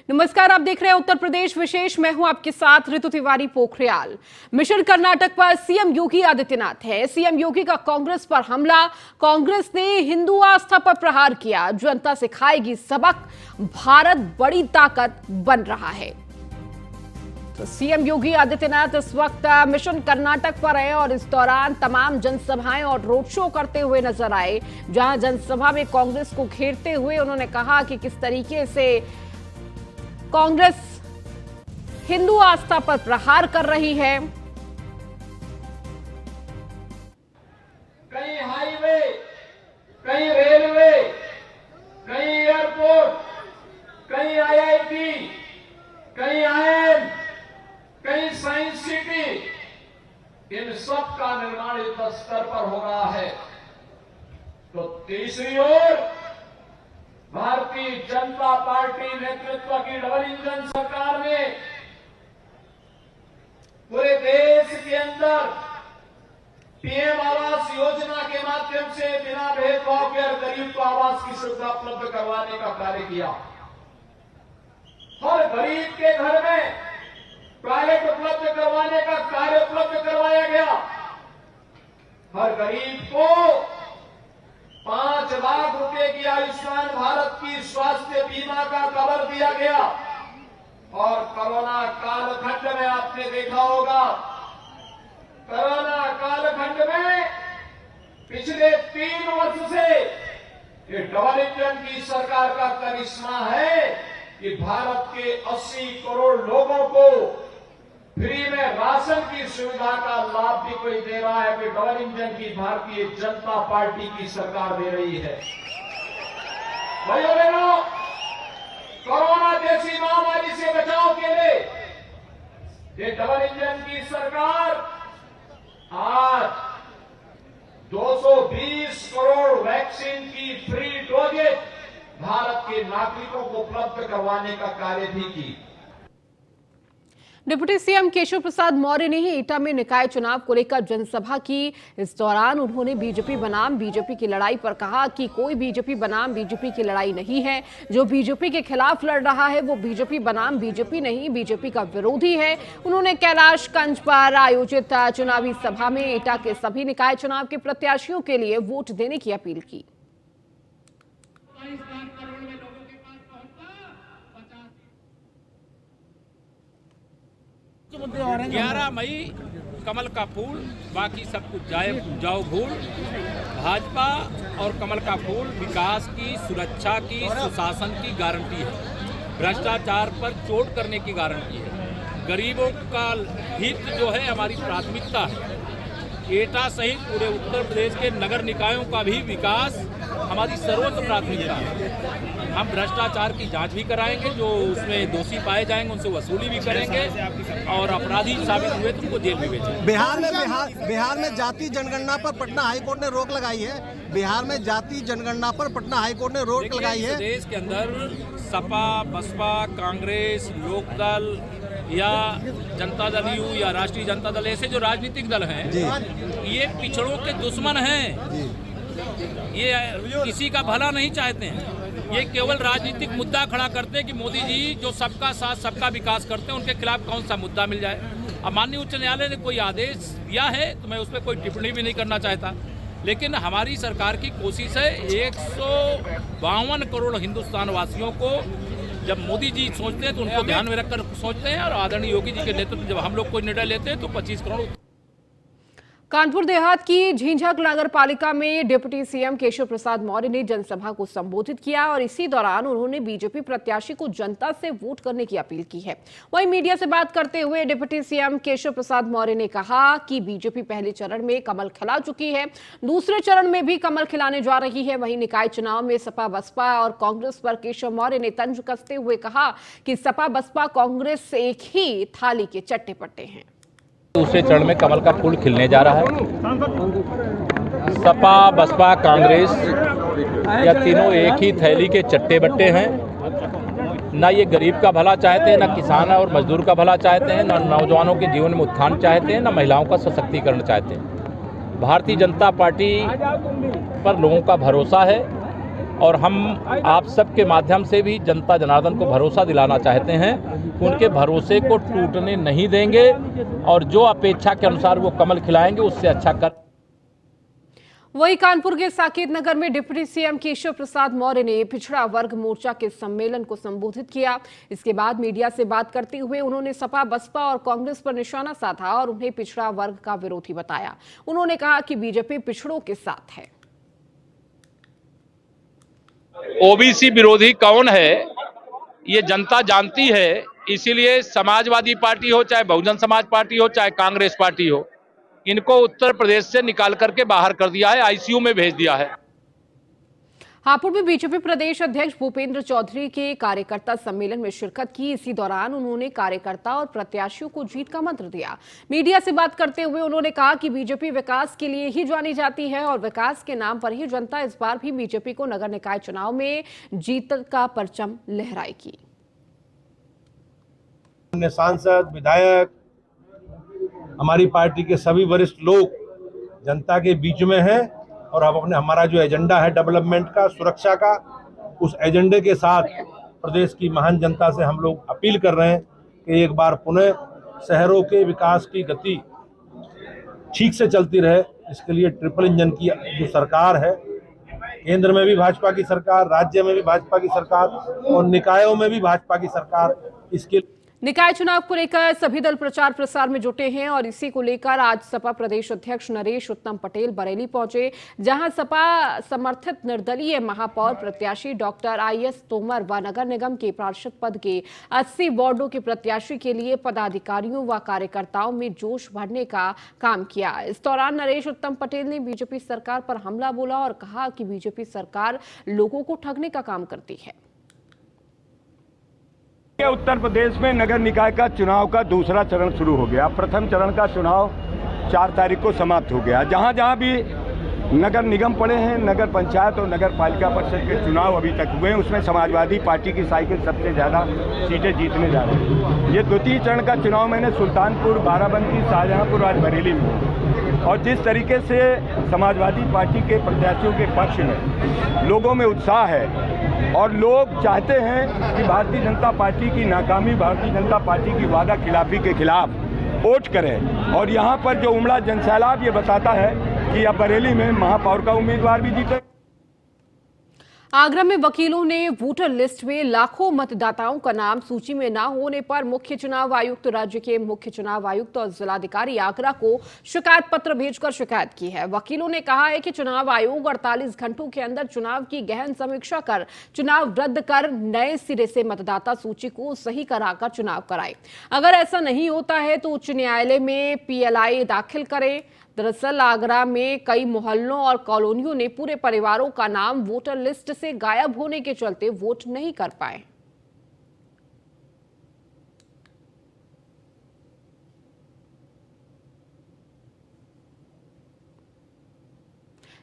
नमस्कार, आप देख रहे हैं उत्तर प्रदेश विशेष। मैं हूं आपके साथ ऋतु तिवारी पोखरियाल। मिशन कर्नाटक पर सीएम योगी आदित्यनाथ है। सीएम योगी का कांग्रेस पर हमला। कांग्रेस ने हिंदू आस्था पर प्रहार किया। जनता से खाएगी सबक। भारत बड़ी ताकत बन रहा है। तो सीएम योगी आदित्यनाथ इस वक्त मिशन कर्नाटक पर है और इस दौरान तमाम जनसभाएं और रोड शो करते हुए नजर आए। जहां जनसभा में कांग्रेस को घेरते हुए उन्होंने कहा कि किस तरीके से कांग्रेस हिंदू आस्था पर प्रहार कर रही है। कहीं हाईवे, कहीं रेलवे, कहीं एयरपोर्ट, कहीं आईआईटी, कहीं आईआईएम, कहीं साइंस सिटी, इन सब का निर्माण युद्ध स्तर पर हो रहा है। तो तीसरी ओर भारतीय जनता पार्टी नेतृत्व की डबल इंजन सरकार ने पूरे देश के अंदर पीएम आवास योजना के माध्यम से बिना भेदभाव के हर गरीब को आवास की सुविधा उपलब्ध करवाने का कार्य किया। हर गरीब के घर में टॉयलेट उपलब्ध करवाने का कार्य उपलब्ध करवाया गया। हर गरीब को 5 लाख रुपए की आयुष्मान भारत की स्वास्थ्य बीमा का कवर दिया गया। और कोरोना कालखंड में आपने देखा होगा, कोरोना कालखंड में पिछले 3 वर्ष से ये डबल इंजन की सरकार का करिश्मा है कि भारत के 80 करोड़ लोगों को फ्री में राशन की सुविधा का लाभ भी कोई दे रहा है कि डबल इंजन की भारतीय जनता पार्टी की सरकार दे रही है। भाइयों बहनों, कोरोना जैसी महामारी से बचाव के लिए ये डबल इंजन की सरकार आज 220 करोड़ वैक्सीन की फ्री डोजेज भारत के नागरिकों को उपलब्ध करवाने का कार्य भी की। डिप्टी सीएम केशव प्रसाद मौर्य ने ही एटा में निकाय चुनाव को लेकर जनसभा की। इस दौरान उन्होंने बीजेपी बनाम बीजेपी की लड़ाई पर कहा कि कोई बीजेपी बनाम बीजेपी की लड़ाई नहीं है। जो बीजेपी के खिलाफ लड़ रहा है वो बीजेपी बनाम बीजेपी नहीं, बीजेपी का विरोधी है। उन्होंने कैलाशगंज पर आयोजित चुनावी सभा में एटा के सभी निकाय चुनाव के प्रत्याशियों के लिए वोट देने की अपील की। 11 मई कमल का फूल, बाकी सब कुछ जाओ भूल। भाजपा और कमल का फूल विकास की, सुरक्षा की, सुशासन की गारंटी है। भ्रष्टाचार पर चोट करने की गारंटी है। गरीबों का हित जो है हमारी प्राथमिकता है। एटा सहित पूरे उत्तर प्रदेश के नगर निकायों का भी विकास हमारी सर्वोच्च प्राथमिकता है। हम भ्रष्टाचार की जांच भी कराएंगे, जो उसमें दोषी पाए जाएंगे उनसे वसूली भी करेंगे और अपराधी साबित हुए तो उनको जेल भी भेजेंगे। बिहार में जाति जनगणना पर पटना हाईकोर्ट ने रोक लगाई है। बिहार में जाति जनगणना पर पटना हाईकोर्ट ने रोक लगाई है। देश के अंदर सपा, बसपा, कांग्रेस, लोकदल या जनता दल यू या राष्ट्रीय जनता दल, ऐसे जो राजनीतिक दल हैं, ये पिछड़ों के दुश्मन हैं। ये किसी का भला नहीं चाहते हैं। ये केवल राजनीतिक मुद्दा खड़ा करते हैं कि मोदी जी जो सबका साथ सबका विकास करते हैं, उनके खिलाफ कौन सा मुद्दा मिल जाए। अब माननीय उच्च न्यायालय ने कोई आदेश दिया है तो मैं उस पर कोई टिप्पणी भी नहीं करना चाहता। लेकिन हमारी सरकार की कोशिश है 152 करोड़ हिंदुस्तान वासियों को, जब मोदी जी सोचते हैं तो उनको ध्यान में रखकर सोचते हैं, और आदरणीय योगी जी के नेतृत्व में जब हम लोग कोई निर्णय लेते हैं तो 25 करोड़। कानपुर देहात की झींझक नगर पालिका में डिप्टी सीएम केशव प्रसाद मौर्य ने जनसभा को संबोधित किया और इसी दौरान उन्होंने बीजेपी प्रत्याशी को जनता से वोट करने की अपील की है। वहीं मीडिया से बात करते हुए डिप्टी सीएम केशव प्रसाद मौर्य ने कहा कि बीजेपी पहले चरण में कमल खिला चुकी है, दूसरे चरण में भी कमल खिलाने जा रही है। वहीं निकाय चुनाव में सपा, बसपा और कांग्रेस पर केशव मौर्य ने तंज कसते हुए कहा कि सपा, बसपा, कांग्रेस एक ही थाली के चट्टे पट्टे हैं। दूसरे चरण में कमल का फूल खिलने जा रहा है। सपा, बसपा, कांग्रेस या तीनों एक ही थैली के चट्टे बट्टे हैं। ना ये गरीब का भला चाहते हैं, ना किसान और मजदूर का भला चाहते हैं, ना नौजवानों के जीवन में उत्थान चाहते हैं, ना महिलाओं का सशक्तिकरण चाहते हैं। भारतीय जनता पार्टी पर लोगों का भरोसा है और हम आप सबके माध्यम से भी जनता जनार्दन को भरोसा दिलाना चाहते हैं कि उनके भरोसे को टूटने नहीं देंगे और जो अपेक्षा के अनुसार वो कमल खिलाएंगे उससे अच्छा कर। वहीं कानपुर के साकेत नगर में डिप्टी सीएम केशव प्रसाद मौर्य ने पिछड़ा वर्ग मोर्चा के सम्मेलन को संबोधित किया। इसके बाद मीडिया से बात करते हुए उन्होंने सपा बसपा और कांग्रेस पर निशाना साधा और उन्हें पिछड़ा वर्ग का विरोधी बताया। उन्होंने कहा कि बीजेपी पिछड़ों के साथ है। ओबीसी विरोधी कौन है ये जनता जानती है, इसीलिए समाजवादी पार्टी हो, चाहे बहुजन समाज पार्टी हो, चाहे कांग्रेस पार्टी हो, इनको उत्तर प्रदेश से निकाल करके बाहर कर दिया है, आईसीयू में भेज दिया है। हापुड़ में बीजेपी प्रदेश अध्यक्ष भूपेंद्र चौधरी के कार्यकर्ता सम्मेलन में शिरकत की। इसी दौरान उन्होंने कार्यकर्ता और प्रत्याशियों को जीत का मंत्र दिया। मीडिया से बात करते हुए उन्होंने कहा कि बीजेपी विकास के लिए ही जानी जाती है और विकास के नाम पर ही जनता इस बार भी बीजेपी को नगर निकाय चुनाव में जीत का परचम लहराएगी। सांसद, विधायक, हमारी पार्टी के सभी वरिष्ठ लोग जनता के बीच में हैं और अब हमारा जो एजेंडा है डेवलपमेंट का, सुरक्षा का, उस एजेंडे के साथ प्रदेश की महान जनता से हम लोग अपील कर रहे हैं कि एक बार पुनः शहरों के विकास की गति ठीक से चलती रहे। इसके लिए ट्रिपल इंजन की जो सरकार है, केंद्र में भी भाजपा की सरकार, राज्य में भी भाजपा की सरकार और निकायों में भी भाजपा की सरकार, इसके निकाय चुनाव को लेकर सभी दल प्रचार प्रसार में जुटे हैं और इसी को लेकर आज सपा प्रदेश अध्यक्ष नरेश उत्तम पटेल बरेली पहुंचे, जहां सपा समर्थित निर्दलीय महापौर प्रत्याशी डॉक्टर IS तोमर व नगर निगम के पार्षद पद के 80 वार्डों के प्रत्याशी के लिए पदाधिकारियों व कार्यकर्ताओं में जोश भरने का काम किया। इस दौरान नरेश उत्तम पटेल ने बीजेपी सरकार पर हमला बोला और कहा कि बीजेपी सरकार लोगों को ठगने का काम करती है। उत्तर प्रदेश में नगर निकाय का चुनाव का दूसरा चरण शुरू हो गया। प्रथम चरण का चुनाव 4 तारीख को समाप्त हो गया। जहां जहां भी नगर निगम पड़े हैं, नगर पंचायत और नगर पालिका परिषद के चुनाव अभी तक हुए हैं, उसमें समाजवादी पार्टी की साइकिल सबसे ज़्यादा सीटें जीतने जा रही है। ये द्वितीय चरण का चुनाव मैंने सुल्तानपुर, बाराबंकी, शाहजहांपुर और बरेली में, और जिस तरीके से समाजवादी पार्टी के प्रत्याशियों के पक्ष में लोगों में उत्साह है और लोग चाहते हैं कि भारतीय जनता पार्टी की नाकामी, भारतीय जनता पार्टी की वादा खिलाफी के खिलाफ वोट करें। और यहाँ पर जो उमड़ा जनसैलाब ये बताता है कि अब बरेली में महापौर का उम्मीदवार भी जीते। आगरा में वकीलों ने वोटर लिस्ट में लाखों मतदाताओं का नाम सूची में न होने पर मुख्य चुनाव आयुक्त, राज्य के मुख्य चुनाव आयुक्त और जिलाधिकारी आगरा को शिकायत पत्र भेजकर शिकायत की है। वकीलों ने कहा है कि चुनाव आयोग 48 घंटों के अंदर चुनाव की गहन समीक्षा कर चुनाव रद्द कर नए सिरे से मतदाता सूची को सही कराकर चुनाव कराए। अगर ऐसा नहीं होता है तो उच्च न्यायालय में PLI दाखिल करें। दरअसल आगरा में कई मोहल्लों और कॉलोनियों ने पूरे परिवारों का नाम वोटर लिस्ट से गायब होने के चलते वोट नहीं कर पाए।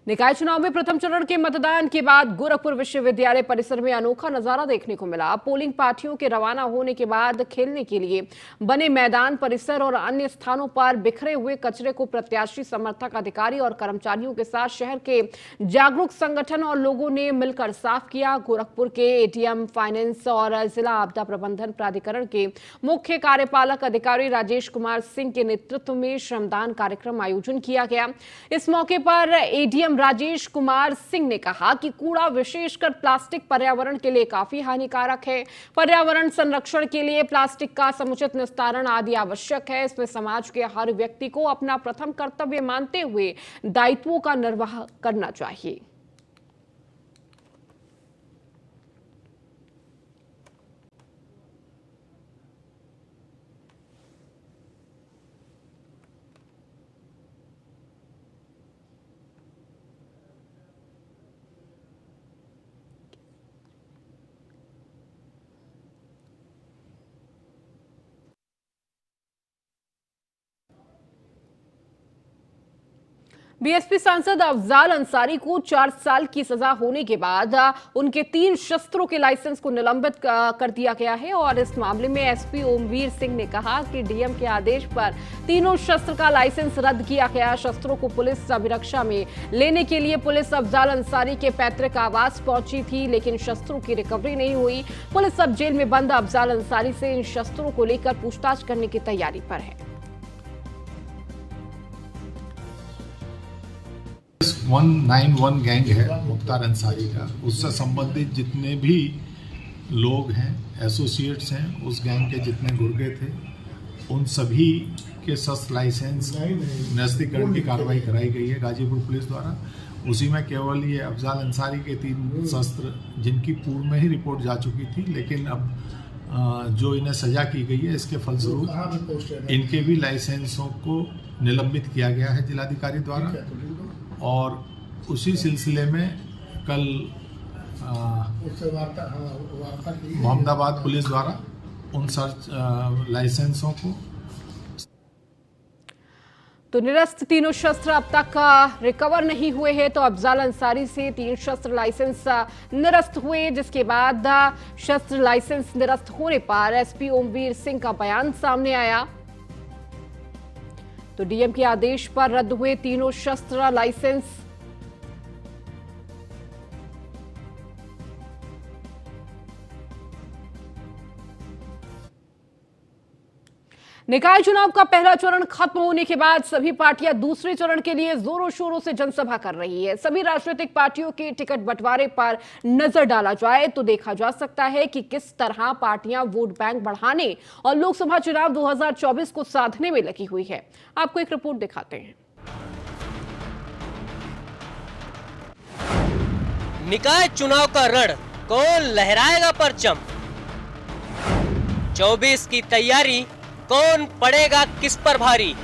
निकाय चुनाव में प्रथम चरण के मतदान के बाद गोरखपुर विश्वविद्यालय परिसर में अनोखा नजारा देखने को मिला। पोलिंग पार्टियों के रवाना होने के बाद खेलने के लिए बने मैदान परिसर और अन्य स्थानों पर बिखरे हुए कचरे को प्रत्याशी, समर्थक, अधिकारी और कर्मचारियों के साथ शहर के जागरूक संगठन और लोगों ने मिलकर साफ किया। गोरखपुर के ADM फाइनेंस और जिला आपदा प्रबंधन प्राधिकरण के मुख्य कार्यपालक अधिकारी राजेश कुमार सिंह के नेतृत्व में श्रमदान कार्यक्रम आयोजन किया गया। इस मौके पर ADM राजेश कुमार सिंह ने कहा कि कूड़ा, विशेषकर प्लास्टिक, पर्यावरण के लिए काफी हानिकारक है। पर्यावरण संरक्षण के लिए प्लास्टिक का समुचित निस्तारण आदि आवश्यक है। इसमें समाज के हर व्यक्ति को अपना प्रथम कर्तव्य मानते हुए दायित्वों का निर्वाह करना चाहिए। बीएसपी सांसद अफजाल अंसारी को 4 साल की सजा होने के बाद उनके 3 शस्त्रों के लाइसेंस को निलंबित कर दिया गया है और इस मामले में एसपी ओमवीर सिंह ने कहा कि डीएम के आदेश पर तीनों शस्त्र का लाइसेंस रद्द किया गया। शस्त्रों को पुलिस अभिरक्षा में लेने के लिए पुलिस अफजाल अंसारी के पैतृक आवास पहुंची थी, लेकिन शस्त्रों की रिकवरी नहीं हुई। पुलिस अब जेल में बंद अफजाल अंसारी से इन शस्त्रों को लेकर पूछताछ करने की तैयारी पर है। 191 गैंग है मुख्तार अंसारी का, उससे संबंधित जितने भी लोग हैं, एसोसिएट्स हैं, उस गैंग के जितने गुर्गे थे, उन सभी के शस्त्र लाइसेंस नज़दीकरण की कार्रवाई कराई गई है गाजीपुर पुलिस द्वारा। उसी में केवल ये अफजाल अंसारी के 3 शस्त्र जिनकी पूर्व में ही रिपोर्ट जा चुकी थी, लेकिन अब जो इन्हें सजा की गई है इसके फलस्वरूप इनके भी लाइसेंसों को निलंबित किया गया है जिलाधिकारी द्वारा। और उसी सिलसिले में कल मोहम्मदाबाद पुलिस द्वारा उन सर्च लाइसेंसों को तो निरस्त तीनों शस्त्र अब तक रिकवर नहीं हुए हैं। तो अफजाल अंसारी से 3 शस्त्र लाइसेंस निरस्त हुए, जिसके बाद शस्त्र लाइसेंस निरस्त होने पर एसपी ओमवीर सिंह का बयान सामने आया। तो डीएम के आदेश पर रद्द हुए तीनों शस्त्र लाइसेंस। निकाय चुनाव का पहला चरण खत्म होने के बाद सभी पार्टियां दूसरे चरण के लिए जोरों शोरों से जनसभा कर रही है। सभी राजनीतिक पार्टियों के टिकट बंटवारे पर नजर डाला जाए तो देखा जा सकता है कि किस तरह पार्टियां वोट बैंक बढ़ाने और लोकसभा चुनाव 2024 को साधने में लगी हुई है। आपको एक रिपोर्ट दिखाते हैं। निकाय चुनाव का रण, कौन लहराएगा परचम? 24 की तैयारी, कौन पड़ेगा किस पर भारी?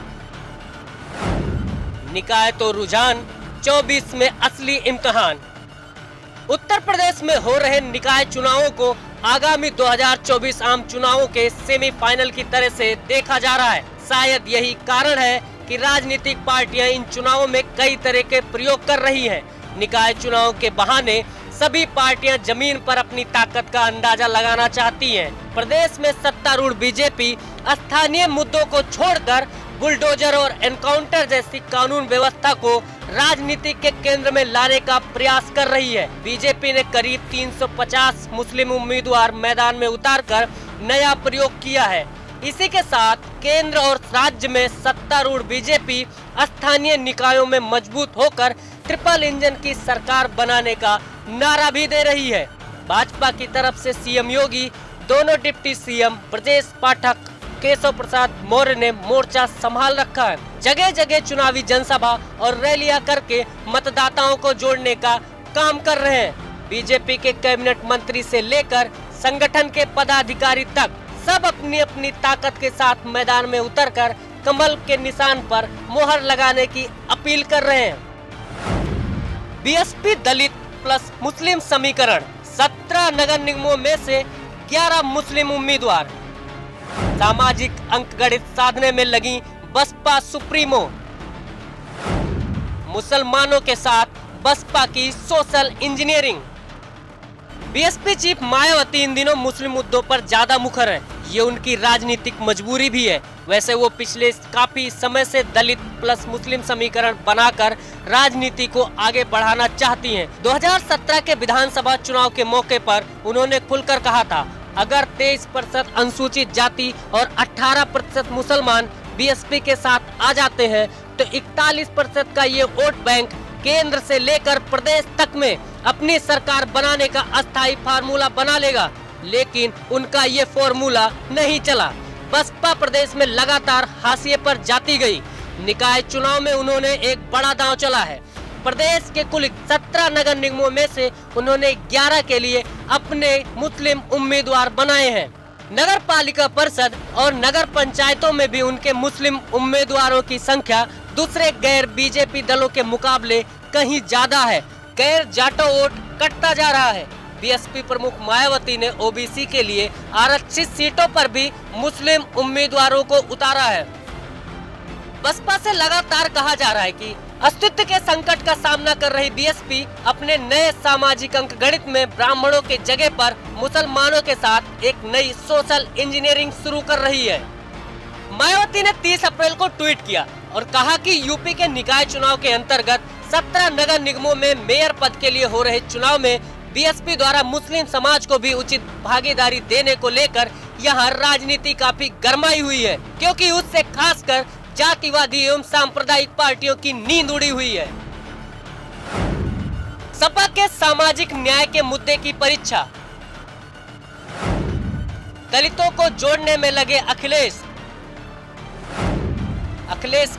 निकाय तो रुझान, 24 में असली इम्तिहान। उत्तर प्रदेश में हो रहे निकाय चुनावों को आगामी 2024 आम चुनावों के सेमीफाइनल की तरह से देखा जा रहा है। शायद यही कारण है कि राजनीतिक पार्टियां इन चुनावों में कई तरह के प्रयोग कर रही हैं। निकाय चुनाव के बहाने सभी पार्टियां जमीन पर अपनी ताकत का अंदाजा लगाना चाहती हैं। प्रदेश में सत्तारूढ़ बीजेपी स्थानीय मुद्दों को छोड़कर बुलडोजर और एनकाउंटर जैसी कानून व्यवस्था को राजनीति के केंद्र में लाने का प्रयास कर रही है। बीजेपी ने करीब 350 मुस्लिम उम्मीदवार मैदान में उतारकर नया प्रयोग किया है। इसी के साथ केंद्र और राज्य में सत्तारूढ़ बीजेपी स्थानीय निकायों में मजबूत होकर ट्रिपल इंजन की सरकार बनाने का नारा भी दे रही है। भाजपा की तरफ से सीएम योगी, दोनों डिप्टी सीएम ब्रजेश पाठक, केशव प्रसाद मौर्य ने मोर्चा संभाल रखा है। जगह जगह चुनावी जनसभा और रैलियां करके मतदाताओं को जोड़ने का काम कर रहे हैं। बीजेपी के कैबिनेट मंत्री से लेकर संगठन के पदाधिकारी तक सब अपनी अपनी ताकत के साथ मैदान में उतरकर कमल के निशान पर मोहर लगाने की अपील कर रहे हैं। बीएसपी दलित प्लस मुस्लिम समीकरण, 17 नगर निगमों में से 11 मुस्लिम उम्मीदवार। सामाजिक अंकगणित साधने में लगी बसपा सुप्रीमो। मुसलमानों के साथ बसपा की social engineering. BSP chief Mayawati इन दिनों मुस्लिम मुद्दों पर ज्यादा मुखर है। ये उनकी राजनीतिक मजबूरी भी है। वैसे वो पिछले काफी समय से दलित प्लस मुस्लिम समीकरण बनाकर राजनीति को आगे बढ़ाना चाहती हैं। 2017 के विधानसभा चुनाव के मौके पर उन्होंने खुलकर कहा था, अगर 23% अनुसूचित जाति और 18% मुसलमान बीएसपी के साथ आ जाते हैं तो 41% का ये वोट बैंक केंद्र से लेकर प्रदेश तक में अपनी सरकार बनाने का अस्थायी फार्मूला बना लेगा। लेकिन उनका ये फार्मूला नहीं चला। बसपा प्रदेश में लगातार हाशिए पर जाती गई। निकाय चुनाव में उन्होंने एक बड़ा दांव चला है। प्रदेश के कुल 17 नगर निगमों में से उन्होंने 11 के लिए अपने मुस्लिम उम्मीदवार बनाए हैं। नगर पालिका परिषद और नगर पंचायतों में भी उनके मुस्लिम उम्मीदवारों की संख्या दूसरे गैर बीजेपी दलों के मुकाबले कहीं ज्यादा है। गैर जाटो वोट कटता जा रहा है। बीएसपी प्रमुख मायावती ने ओबीसी के लिए आरक्षित सीटों पर भी मुस्लिम उम्मीदवारों को उतारा है। बसपा से लगातार कहा जा रहा है कि अस्तित्व के संकट का सामना कर रही बीएसपी अपने नए सामाजिक अंकगणित में ब्राह्मणों के जगह पर मुसलमानों के साथ एक नई सोशल इंजीनियरिंग शुरू कर रही है। मायावती ने 30 अप्रैल को ट्वीट किया और कहा कि यूपी के निकाय चुनाव के अंतर्गत 17 नगर निगमों में मेयर पद के लिए हो रहे चुनाव में बीएसपी द्वारा मुस्लिम समाज को भी उचित भागीदारी देने को लेकर यहाँ राजनीति काफी गरमाई हुई है, क्योंकि उससे खासकर जातिवादी एवं सांप्रदायिक पार्टियों की नींद उड़ी हुई है। सपा के सामाजिक न्याय के मुद्दे की परीक्षा, दलितों को जोड़ने में लगे अखिलेश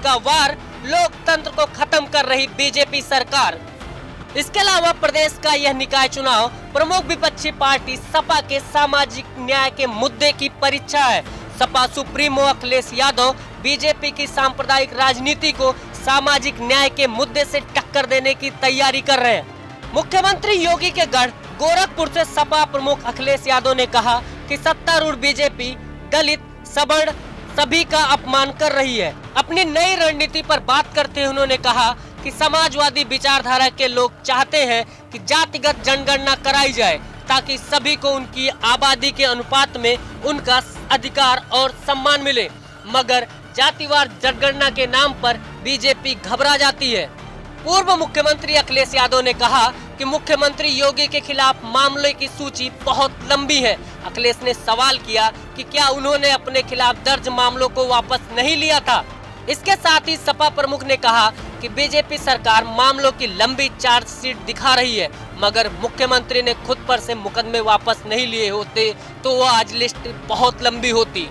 का वार, लोकतंत्र को खत्म कर रही बीजेपी सरकार। इसके अलावा प्रदेश का यह निकाय चुनाव प्रमुख विपक्षी पार्टी सपा के सामाजिक न्याय के मुद्दे की परीक्षा है। सपा सुप्रीमो अखिलेश यादव बीजेपी की सांप्रदायिक राजनीति को सामाजिक न्याय के मुद्दे से टक्कर देने की तैयारी कर रहे हैं। मुख्यमंत्री योगी के गढ़ गोरखपुर से सपा प्रमुख अखिलेश यादव ने कहा कि सत्तारूढ़ बीजेपी दलित, सवर्ण सभी का अपमान कर रही है। अपनी नई रणनीति पर बात करते हुए उन्होंने कहा कि समाजवादी विचारधारा के लोग चाहते हैं कि जातिगत जनगणना कराई जाए ताकि सभी को उनकी आबादी के अनुपात में उनका अधिकार और सम्मान मिले, मगर जातिवार जनगणना के नाम पर बीजेपी घबरा जाती है। पूर्व मुख्यमंत्री अखिलेश यादव ने कहा कि मुख्यमंत्री योगी के खिलाफ मामले की सूची बहुत लंबी है। अखिलेश ने सवाल किया कि क्या उन्होंने अपने खिलाफ दर्ज मामलों को वापस नहीं लिया था। इसके साथ ही सपा प्रमुख ने कहा कि बीजेपी सरकार मामलों की लंबी चार्जशीट दिखा रही है, मगर मुख्यमंत्री ने खुद पर से मुकदमे वापस नहीं लिए होते तो वो आज लिस्ट बहुत लंबी होती।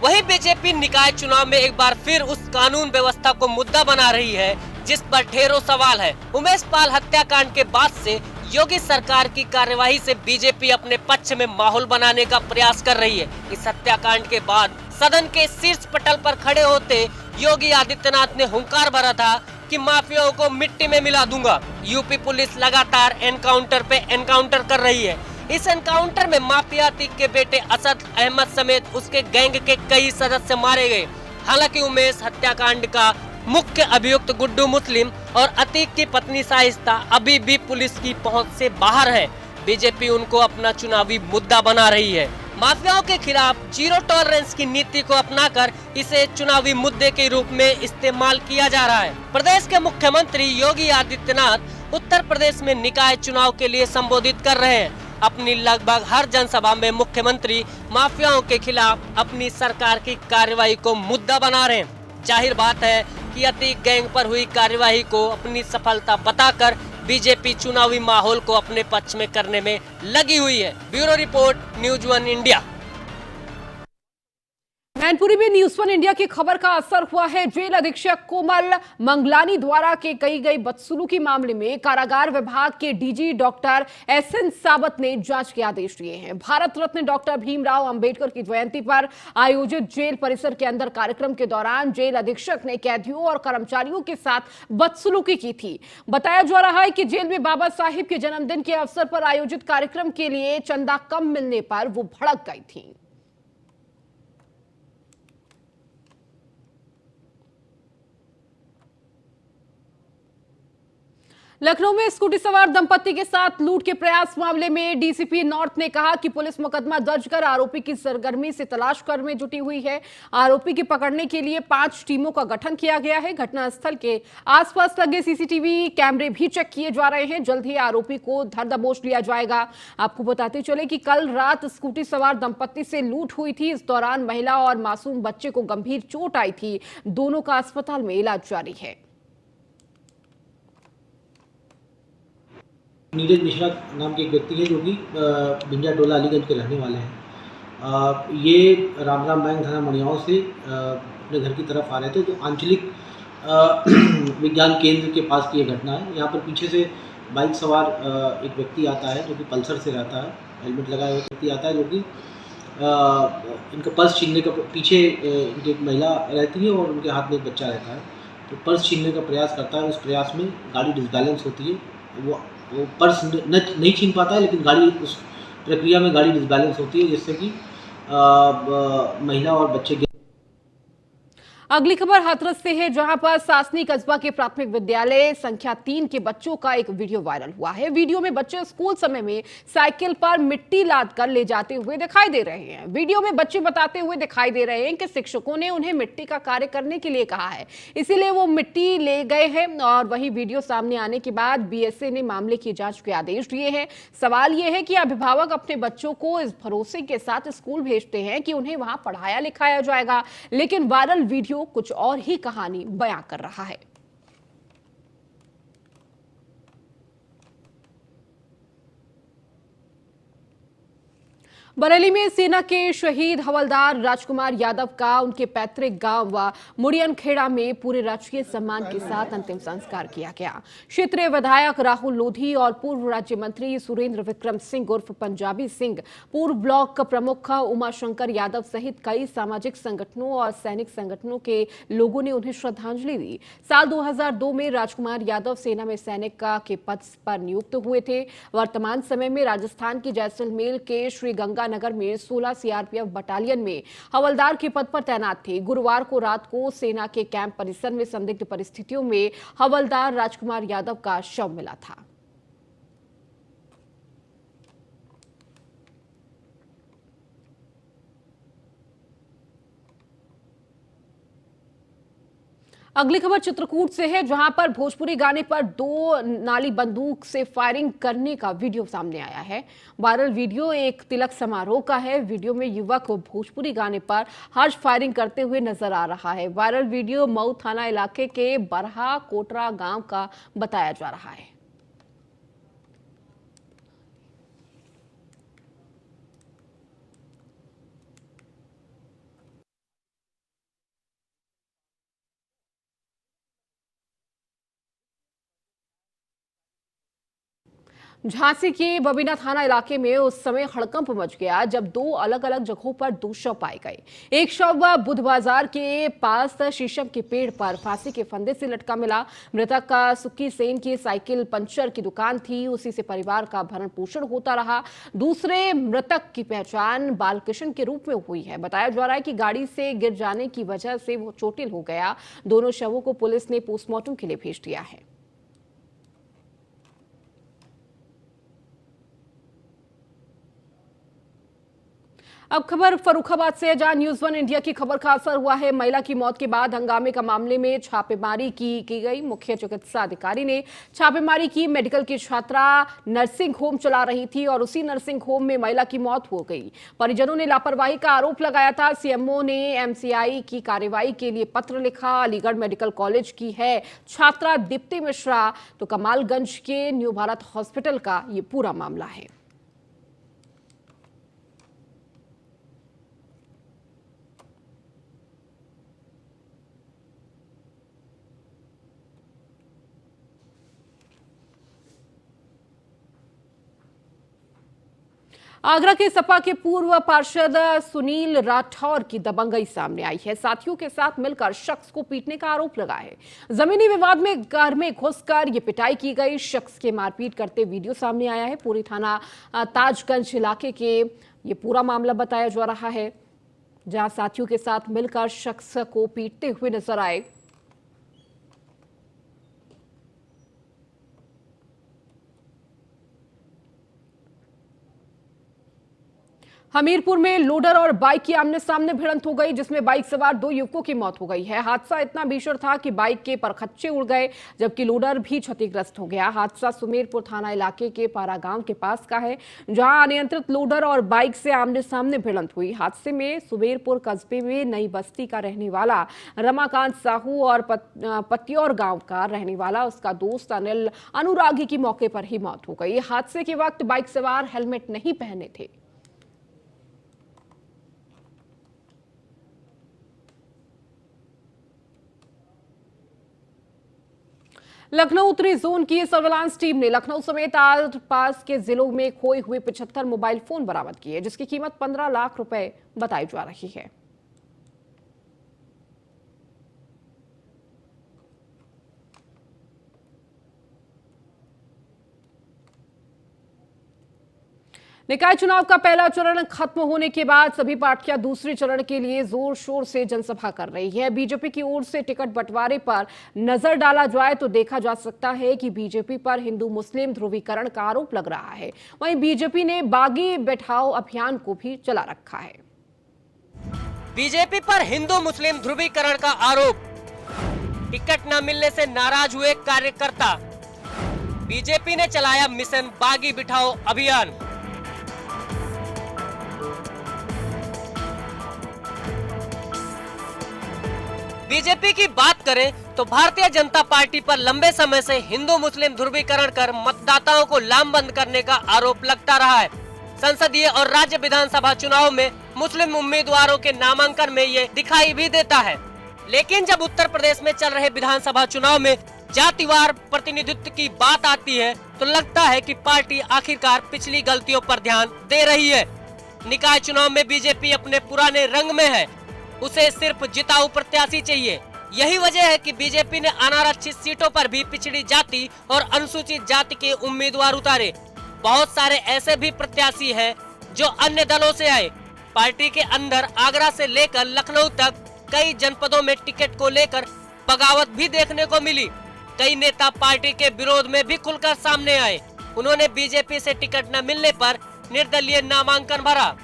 वहीं बीजेपी निकाय चुनाव में एक बार फिर उस कानून व्यवस्था को मुद्दा बना रही है जिस पर ढेरों सवाल है। उमेश पाल हत्याकांड के बाद से योगी सरकार की कार्यवाही से बीजेपी अपने पक्ष में माहौल बनाने का प्रयास कर रही है। इस हत्याकांड के बाद सदन के शीर्ष पटल पर खड़े होते योगी आदित्यनाथ ने हुंकार भरा था कि माफियाओं को मिट्टी में मिला दूंगा। यूपी पुलिस लगातार एनकाउंटर पे एनकाउंटर कर रही है। इस एनकाउंटर में माफिया अतीक के बेटे असद अहमद समेत उसके गैंग के कई सदस्य मारे गए। हालांकि उमेश हत्याकांड का मुख्य अभियुक्त गुड्डू मुस्लिम और अतीक की पत्नी शाइस्ता अभी भी पुलिस की पहुंच से बाहर है। बीजेपी उनको अपना चुनावी मुद्दा बना रही है। माफियाओं के खिलाफ जीरो टॉलरेंस की नीति को अपनाकर इसे चुनावी मुद्दे के रूप में इस्तेमाल किया जा रहा है। प्रदेश के मुख्यमंत्री योगी आदित्यनाथ उत्तर प्रदेश में निकाय चुनाव के लिए संबोधित कर रहे हैं। अपनी लगभग हर जनसभा में मुख्यमंत्री माफियाओं के खिलाफ अपनी सरकार की कार्रवाई को मुद्दा बना रहे हैं। जाहिर बात है कि अतीक गैंग पर हुई कार्यवाही को अपनी सफलता बताकर बीजेपी चुनावी माहौल को अपने पक्ष में करने में लगी हुई है। Bureau report, news one India. Mainpuri में न्यूज़ वन इंडिया की खबर का असर हुआ है। जेल अधीक्षक कोमल मंगलानी द्वारा कही गई बदसलूकी मामले में कारागार विभाग के डीजी डॉक्टर एसएन सावत ने जांच के आदेश दिए हैं। भारत रत्न डॉक्टर भीमराव अंबेडकर की जयंती पर आयोजित जेल परिसर के अंदर कार्यक्रम के दौरान जेल अधीक्षक ने कैदियों और कर्मचारियों के साथ बदसलूकी की थी। बताया जा रहा है कि जेल में बाबा साहिब के जन्मदिन के अवसर पर आयोजित कार्यक्रम के लिए चंदा कम मिलने पर वो भड़क गई थी। लखनऊ में स्कूटी सवार दंपति के साथ लूट के प्रयास मामले में डीसीपी नॉर्थ ने कहा कि पुलिस मुकदमा दर्ज कर आरोपी की सरगर्मी से तलाश कर में जुटी हुई है। आरोपी के पकड़ने के लिए 5 टीमों का गठन किया गया है। घटनास्थल के आसपास लगे सीसीटीवी कैमरे भी चेक किए जा रहे हैं। जल्द ही आरोपी को धर दबोच लिया जाएगा। आपको बताते चले कि कल रात स्कूटी सवार दंपति से लूट हुई थी। इस दौरान महिला और मासूम बच्चे को गंभीर चोट आई थी। दोनों का अस्पताल में इलाज जारी है। नीरज मिश्रा नाम के एक व्यक्ति है जो कि भिंडिया टोला अलीगंज के रहने वाले हैं। ये राम बैंक थाना मणियाओं से अपने घर की तरफ आ रहे थे। तो आंचलिक विज्ञान केंद्र के पास की ये घटना है। यहाँ पर पीछे से बाइक सवार एक व्यक्ति आता है जो कि पल्सर से रहता है, हेलमेट लगाए हुए व्यक्ति आता है जो कि इनका पर्स छीनने का, पीछे इनकी एक महिला रहती है और उनके हाथ में एक बच्चा रहता है। तो पर्स छीनने का प्रयास करता है। उस प्रयास में गाड़ी डिसबैलेंस होती है। वो पर्स नहीं छीन पाता है, लेकिन गाड़ी उस प्रक्रिया में गाड़ी डिसबैलेंस होती है जिससे कि महिला और बच्चे अगली खबर हाथरस से है, जहां पर सासनी कस्बा के प्राथमिक विद्यालय संख्या 3 के बच्चों का एक वीडियो वायरल हुआ है। वीडियो में बच्चे स्कूल समय में साइकिल पर मिट्टी लाद कर ले जाते हुए दिखाई दे रहे हैं। वीडियो में बच्चे बताते हुए दिखाई दे रहे हैं कि शिक्षकों ने उन्हें मिट्टी का कार्य करने के लिए कहा है, इसीलिए वो मिट्टी ले गए हैं। और वहीं वीडियो सामने आने के बाद बीएसए ने मामले की जांच के आदेश दिए हैं। सवाल यह है कि अभिभावक अपने बच्चों को इस भरोसे के साथ स्कूल भेजते हैं कि उन्हें वहां पढ़ाया लिखाया जाएगा, लेकिन वायरल वीडियो कुछ और ही कहानी बयां कर रहा है। बरेली में सेना के शहीद हवलदार राजकुमार यादव का उनके पैतृक गांव मुड़ियन खेड़ा में पूरे राजकीय सम्मान के साथ अंतिम संस्कार किया गया। क्षेत्रीय विधायक राहुल लोधी और पूर्व राज्य मंत्री सुरेंद्र विक्रम सिंह उर्फ पंजाबी सिंह, पूर्व ब्लॉक प्रमुख उमाशंकर यादव सहित कई सामाजिक संगठनों और सैनिक संगठनों के लोगों ने उन्हें श्रद्धांजलि दी। साल 2002 में राजकुमार यादव सेना में सैनिक के पद पर नियुक्त हुए थे। वर्तमान समय में राजस्थान की जैसलमेर के श्री गंगा नगर में 16 सीआरपीएफ बटालियन में हवलदार के पद पर तैनात थे। गुरुवार को रात को सेना के कैंप परिसर में संदिग्ध परिस्थितियों में हवलदार राजकुमार यादव का शव मिला था। अगली खबर चित्रकूट से है, जहां पर भोजपुरी गाने पर 2 नाली बंदूक से फायरिंग करने का वीडियो सामने आया है। वायरल वीडियो एक तिलक समारोह का है। वीडियो में युवक भोजपुरी गाने पर हर्ष फायरिंग करते हुए नजर आ रहा है। वायरल वीडियो मऊ थाना इलाके के बरहा कोटरा गांव का बताया जा रहा है। झांसी के बबीना थाना इलाके में उस समय हड़कंप मच गया जब 2 अलग अलग जगहों पर 2 शव पाए गए। एक शव बुध बाजार के पास शीशम के पेड़ पर फांसी के फंदे से लटका मिला। मृतक का सुक्की सेन की साइकिल पंचर की दुकान थी, उसी से परिवार का भरण पोषण होता रहा। दूसरे मृतक की पहचान बालकृष्ण के रूप में हुई है। बताया जा रहा है कि गाड़ी से गिर जाने की वजह से वो चोटिल हो गया। दोनों शवों को पुलिस ने पोस्टमार्टम के लिए भेज दिया है। अब खबर फर्रुखाबाद से, जहां न्यूज़ 1 इंडिया की खबर का असर हुआ है। महिला की मौत के बाद हंगामे का मामले में छापेमारी की गई। मुख्य चिकित्सा अधिकारी ने छापेमारी की। मेडिकल की छात्रा नर्सिंग होम चला रही थी और उसी नर्सिंग होम में महिला की मौत हो गई। परिजनों ने लापरवाही का आरोप लगाया था। सीएमओ ने एमसीआई की कार्रवाई के लिए पत्र लिखा। अलीगढ़ मेडिकल कॉलेज की है छात्रा दीप्ति मिश्रा, तो कमालगंज के न्यू भारत हॉस्पिटल का ये पूरा मामला है। आगरा के सपा के पूर्व पार्षद सुनील राठौर की दबंगई सामने आई है। साथियों के साथ मिलकर शख्स को पीटने का आरोप लगा है। जमीनी विवाद में घर में घुसकर ये पिटाई की गई। शख्स के मारपीट करते वीडियो सामने आया है। पूरी थाना ताजगंज इलाके के ये पूरा मामला बताया जा रहा है, जहां साथियों के साथ मिलकर शख्स को पीटते हुए नजर आए। हमीरपुर में लोडर और बाइक की आमने सामने भिड़ंत हो गई, जिसमें बाइक सवार 2 युवकों की मौत हो गई है। हादसा इतना भीषण था कि बाइक के परखच्चे उड़ गए, जबकि लोडर भी क्षतिग्रस्त हो गया। हादसा सुमेरपुर थाना इलाके के पारा गांव के पास का है, जहां अनियंत्रित लोडर और बाइक से आमने सामने भिड़ंत हुई। हादसे में सुमेरपुर कस्बे में नई बस्ती का रहने वाला रमाकांत साहू और पतियौर गांव का रहने वाला उसका दोस्त अनिल अनुरागी की मौके पर ही मौत हो गई। हादसे के वक्त बाइक सवार हेलमेट नहीं पहने थे। लखनऊ उत्तरी जोन की सर्विलांस टीम ने लखनऊ समेत आसपास के जिलों में खोए हुए 75 मोबाइल फोन बरामद किए, जिसकी कीमत 15 लाख रुपए बताई जा रही है। निकाय चुनाव का पहला चरण खत्म होने के बाद सभी पार्टियां दूसरे चरण के लिए जोर शोर से जनसभा कर रही है। बीजेपी की ओर से टिकट बंटवारे पर नजर डाला जाए तो देखा जा सकता है कि बीजेपी पर हिंदू मुस्लिम ध्रुवीकरण का आरोप लग रहा है। वहीं बीजेपी ने बागी बैठाओ अभियान को भी चला रखा है। बीजेपी पर हिंदू मुस्लिम ध्रुवीकरण का आरोप, टिकट न मिलने से नाराज हुए कार्यकर्ता, बीजेपी ने चलाया मिशन बागी बिठाओ अभियान। बीजेपी की बात करें तो भारतीय जनता पार्टी पर लंबे समय से हिंदू मुस्लिम ध्रुवीकरण कर मतदाताओं को लामबंद करने का आरोप लगता रहा है। संसदीय और राज्य विधानसभा चुनाव में मुस्लिम उम्मीदवारों के नामांकन में ये दिखाई भी देता है। लेकिन जब उत्तर प्रदेश में चल रहे विधानसभा चुनाव में जातिवार प्रतिनिधित्व की बात आती है तो लगता है कि पार्टी आखिरकार पिछली गलतियों पर ध्यान दे रही है। निकाय चुनाव में बीजेपी अपने पुराने रंग में है, उसे सिर्फ जिताऊ प्रत्याशी चाहिए। यही वजह है कि बीजेपी ने अनारक्षित सीटों पर भी पिछड़ी जाति और अनुसूचित जाति के उम्मीदवार उतारे। बहुत सारे ऐसे भी प्रत्याशी हैं जो अन्य दलों से आए। पार्टी के अंदर आगरा से लेकर लखनऊ तक कई जनपदों में टिकट को लेकर बगावत भी देखने को मिली। कई नेता पार्टी के विरोध में भी खुलकर सामने आए। उन्होंने बीजेपी से टिकट न मिलने पर निर्दलीय नामांकन भरा।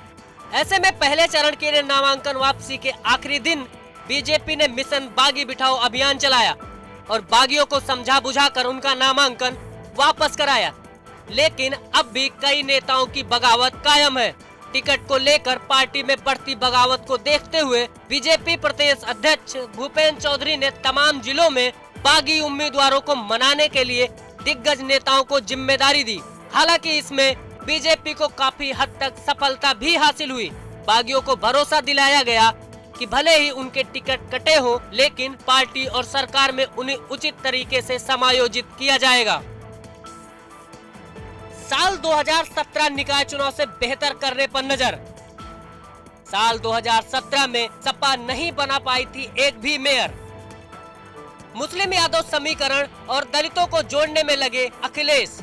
ऐसे में पहले चरण के लिए नामांकन वापसी के आखिरी दिन बीजेपी ने मिशन बागी बिठाओ अभियान चलाया और बागियों को समझा बुझाकर उनका नामांकन वापस कराया। लेकिन अब भी कई नेताओं की बगावत कायम है। टिकट को लेकर पार्टी में बढ़ती बगावत को देखते हुए बीजेपी प्रदेश अध्यक्ष भूपेंद्र चौधरी ने तमाम जिलों में बागी उम्मीदवारों को मनाने के लिए दिग्गज नेताओं को जिम्मेदारी दी। हालांकि इसमें बीजेपी को काफी हद तक सफलता भी हासिल हुई। बागियों को भरोसा दिलाया गया कि भले ही उनके टिकट कटे हो, लेकिन पार्टी और सरकार में उन्हें उचित तरीके से समायोजित किया जाएगा। साल 2017 निकाय चुनाव से बेहतर करने पर नजर। साल 2017 में सपा नहीं बना पाई थी एक भी मेयर। मुस्लिम यादव समीकरण और दलितों को जोड़ने में लगे अखिलेश।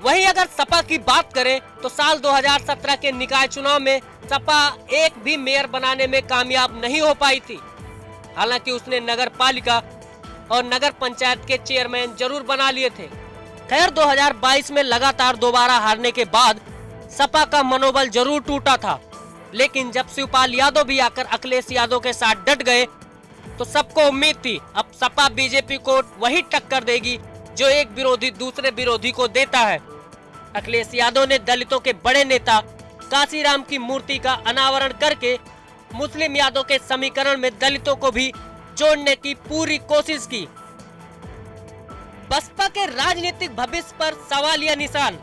वहीं अगर सपा की बात करें तो साल 2017 के निकाय चुनाव में सपा एक भी मेयर बनाने में कामयाब नहीं हो पाई थी। हालांकि उसने नगर पालिका और नगर पंचायत के चेयरमैन जरूर बना लिए थे। खैर 2022 में लगातार दोबारा हारने के बाद सपा का मनोबल जरूर टूटा था। लेकिन जब शिवपाल यादव भी आकर अखिलेश यादव के साथ डट गए तो सबको उम्मीद थी अब सपा बीजेपी को वही टक्कर देगी जो एक विरोधी दूसरे विरोधी को देता है। अखिलेश यादव ने दलितों के बड़े नेता काशीराम की मूर्ति का अनावरण करके मुस्लिम यादव के समीकरण में दलितों को भी जोड़ने की पूरी कोशिश की। बसपा के राजनीतिक भविष्य पर सवालिया निशान।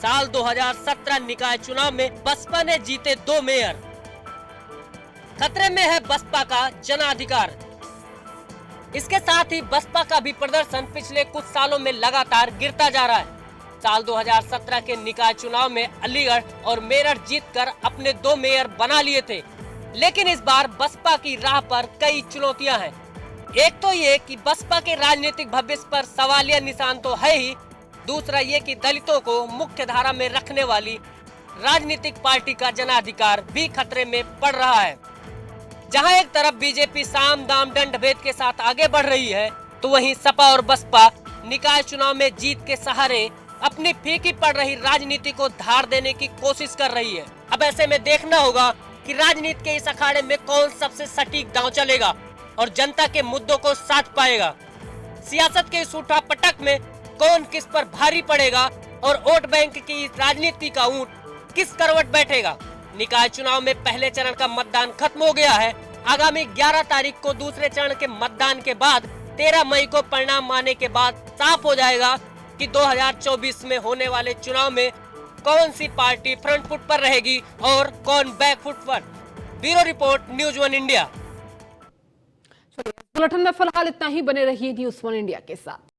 साल 2017 निकाय चुनाव में बसपा ने जीते 2 मेयर। खतरे में है बसपा का जनाधिकार। इसके साथ ही बसपा का भी प्रदर्शन पिछले कुछ सालों में लगातार गिरता जा रहा है। साल 2017 के निकाय चुनाव में अलीगढ़ और मेरठ जीतकर अपने 2 मेयर बना लिए थे। लेकिन इस बार बसपा की राह पर कई चुनौतियां हैं। एक तो ये कि बसपा के राजनीतिक भविष्य पर सवालिया निशान तो है ही, दूसरा ये कि दलितों को मुख्य धारा में रखने वाली राजनीतिक पार्टी का जनाधिकार भी खतरे में पड़ रहा है। जहां एक तरफ बीजेपी साम दाम दंड भेद के साथ आगे बढ़ रही है तो वहीं सपा और बसपा निकाय चुनाव में जीत के सहारे अपनी फीकी पड़ रही राजनीति को धार देने की कोशिश कर रही है। अब ऐसे में देखना होगा कि राजनीति के इस अखाड़े में कौन सबसे सटीक दांव चलेगा और जनता के मुद्दों को साध पाएगा। सियासत के इस उठापटक में कौन किस पर भारी पड़ेगा और वोट बैंक की राजनीति का ऊंट किस करवट बैठेगा। निकाय चुनाव में पहले चरण का मतदान खत्म हो गया है। आगामी 11 तारीख को दूसरे चरण के मतदान के बाद 13 मई को परिणाम आने के बाद साफ हो जाएगा कि 2024 में होने वाले चुनाव में कौन सी पार्टी फ्रंट फुट पर रहेगी और कौन बैक फुट पर। Bureau report, news 1 India. Bulletin में फिलहाल इतना ही। बने रहिए न्यूज़ 1 इंडिया के साथ।